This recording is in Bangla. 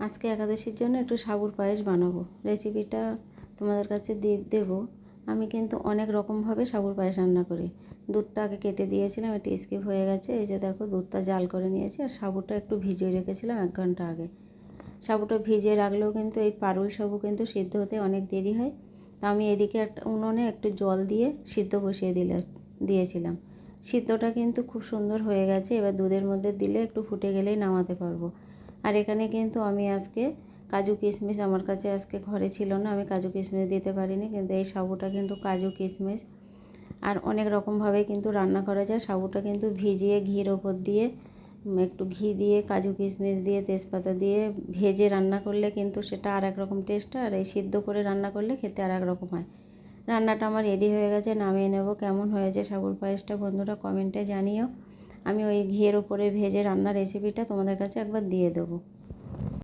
আজকে একাদশীর জন্য একটু সাবুর পায়েস বানাবো। রেসিপিটা তোমাদের কাছে দেবো। আমি কিন্তু অনেক রকমভাবে সাবুর পায়েস রান্না করি। দুধটা আগে কেটে দিয়েছিলাম, এটা স্কিপ হয়ে গেছে। এই যে দেখো, দুধটা জাল করে নিয়েছি আর সাবুটা একটু ভিজিয়ে রেখেছিলাম 1 ঘন্টা আগে। সাবুটা ভিজিয়ে রাখলেও কিন্তু এই পারুল সাবু কিন্তু সিদ্ধ হতে অনেক দেরি হয়। তা আমি এদিকে একটা উনুনে একটু জল দিয়ে সিদ্ধ বসিয়ে দিয়েছিলাম। সিদ্ধটা কিন্তু খুব সুন্দর হয়ে গেছে। এবার দুধের মধ্যে দিলে একটু ফুটে গেলেই নামাতে পারবো। আর এখানে কিন্তু আমি আজকে কাজু কিশমিশ আমার কাছে আজকে ঘরে ছিল না, আমি কাজু কিশমিশ দিতে পারিনি, কিন্তু এই সাবুটা কিন্তু কাজু কিশমিশ আর অনেক রকমভাবে কিন্তু রান্না করা যায়। সাবুটা কিন্তু ভিজিয়ে ঘির ওপর দিয়ে একটু ঘি দিয়ে কাজু কিশমিশ দিয়ে তেজপাতা দিয়ে ভেজে রান্না করলে কিন্তু সেটা আর এক রকম টেস্ট, আর এই সিদ্ধ করে রান্না করলে খেতে আর এক রকম হয়। রান্নাটা আমার রেডি হয়ে গেছে, নামিয়ে নেব। কেমন হয়েছে সাবুর পায়েসটা বন্ধুরা কমেন্টে জানিও। আমি ওই ঘিয়ের ওপরে ভেজে রান্নার রেসিপিটা তোমাদের কাছে একবার দিয়ে দেবো।